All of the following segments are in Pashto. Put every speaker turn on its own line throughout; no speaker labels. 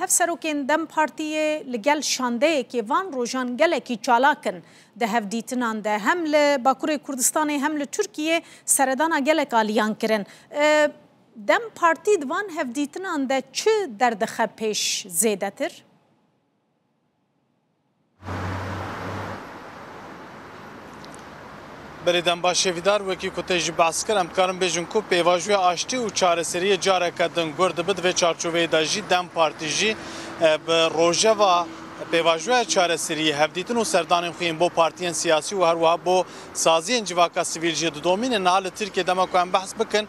هف سروکین دم پارتیه لگل شانده که وان روژان گله کی چالاکن ده هف دیتنان ده هم لباکور کردستان هم لترکیه سردانا گله کالیان کرن دم پارتی دوان هف دیتنان ده چه دردخه پیش زیده تر؟
بریدن باشه ویدار وکی کتیج باز کردم کارم بیشتر کو پیواژوی آشتی و چارەسەری جاره کردن گرد بد و چارچوبه داجی دم پارتیجی به روزه و پیواژوی چارەسەری هفدیتن و سردان خوین با پارتیان سیاسی و هر وها با سازی انجواکا سیویل جد دومین نهال ترکیه دما کوام بحث بکن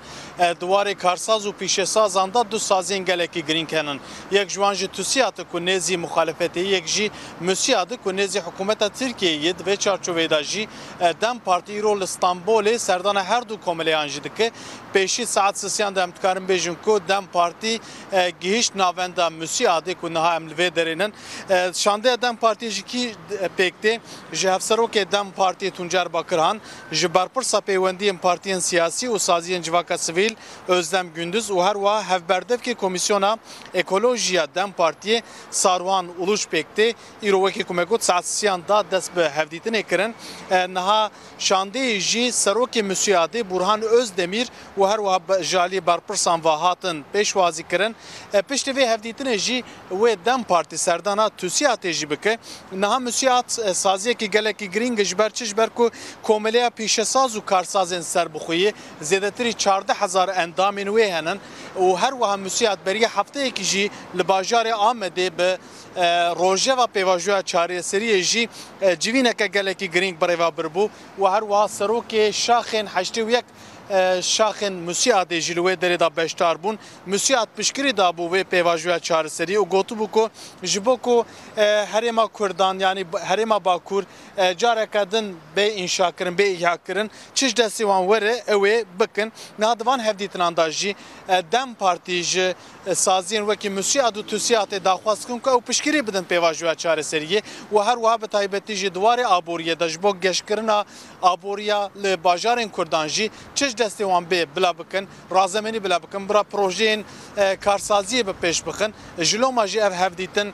دواره کارساز و پیش سازان داد دو سازی انگلکی گرین کنن یک جوانج توسیات کو نزی مخالفتی یک جی مسیاد کو نزی حکومت ترکیه ید و چارچوبه داجی دم پارتی رول استانبول سردان هر دو کملیان جد که پیشی ساعت سیان دم کارم بیشتر کو دم پارتی گیش ناوندا مسیاد کو نه املوی درینن شانده دم پارتی جکی پکته جهفسرو که دم پارتی تونجار باکران جبرپرسا پیوندی پارتیان سیاسی و سازی انجواکا سیویل özlem gündüz و هر وا هفبردف که کمیسیونا اکولوژیا دم پارتی ساروان اولوش پکته ایروکی کمکوت ساعتسیان دا دست به هفدیتن کرن نها شانده جی سروک مسیاده برهان özdemir و هر وا جالی برپرسان و هاتن پیشوازی کرن پشت وی هفدیتن جی و دم پارتی سردانا توسیات جی بکه نها مسیات سازی که گله کی گرینگ جبر چجبر کو کوملیا پیشساز و کارسازن سر بخویه زیادتری 14000 اندامین و هنن و هر وها مسیات بری هفته کی جی لباجار آمده به روژه و پیواژوی چارەسەری جی جوینه که گله کی گرینگ برای و بربو و هر وها سروک شاخن 81 شاخن مسیات جلوه دری دا بشتار بون مسیات پشکری دا بو و پیواژوی چارەسەری و گوتو بو کو جبو کو هرما کردان یعنی هرما باکور جاره کردن به انشا کرن به احیا کرن چش دستی وان وره اوه بکن نادوان هفدیتن انداجی دم پارتیج سازین وکی مسیات و توسیات داخواست کن که او پشکری بدن پیواژوی چارەسەری و هر وها به تایبتی جی دواره آبوریه دجبو گش کرنا آبوریا لباجارن کردان جی چش دستی وان به بلا بکن رازمنی بلا بکن برا پروژین کارسازی به پیش بکن جلو ماجی اف هفدیتن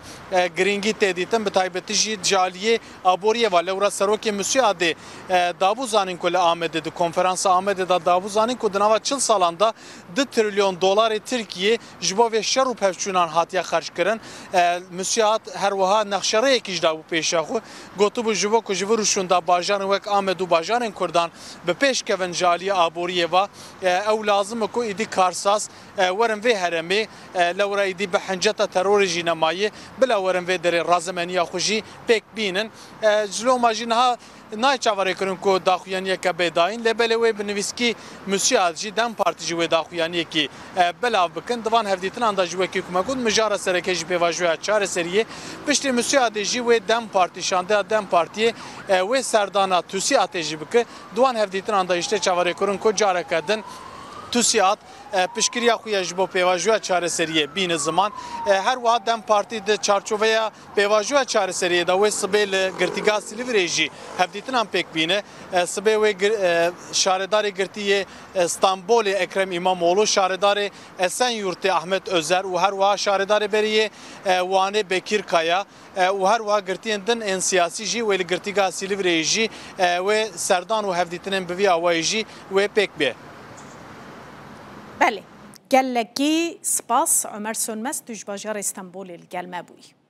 گرینگی تدیتن به تایبتی جی جالیه آبوریه و لورا سروک مسیات دابو زانین کل آمده د کنفرانس آمده دا دابو زانین کو دنوا 40 سالاندا 2 تریلیون دلار ترکیه جبو و شر و پفچونان هاتیا خرج کرن مسیات هر وها نقشره کیج دا پیشاخو گوتو بو جبو کو جبو روشوندا باجان وک آمدو باجان کردان به پیش کون جالیه آبوریه و او لازم کو ایدی کارساز ورن وی هرمی لورا ایدی به حنجتا ترور جینمایه بلا ورن وی در رازمنیا خوشی پک بینن جلو ماجینها نای چاوره کرن کو داخویانی که بداین لبله وی بنویسکی مسیات جی دم پارتی جوی داخویانی که بلا بکن دوان هفدیتن اندا جوی که کمکود مجاره سرکه جی پیواژوی چارەسەری پشت مسیات جی وی دم پارتی شانده دم پارتی وی سردانا توسیات جی بکه دوان هفدیتن اندا işte چاوره کرن کو جاره کردن توسیات پشکریا خویش با پیواژوی چارەسەری بین زمان هر وقت دم پارتی د چارچوبه پیواژوی چارەسەری دا و سبیل گرتیگا سیلوریجی هفدیتن هم پک بینه سبیل و شاردار گرتی استانبول اکرم اماموğlu شاردار Esenyurt Ahmet Özer و هر وقت شاردار بریه وانه بکیر کایا و هر وقت گرتیندن ان سیاسی جی و گرتیگا سیلوریجی و سردان و هفدیتن بوی اوایجی و پک به
بله گلگی سپاس عمر سونمس دوش باجار استانبول الگلمه بوی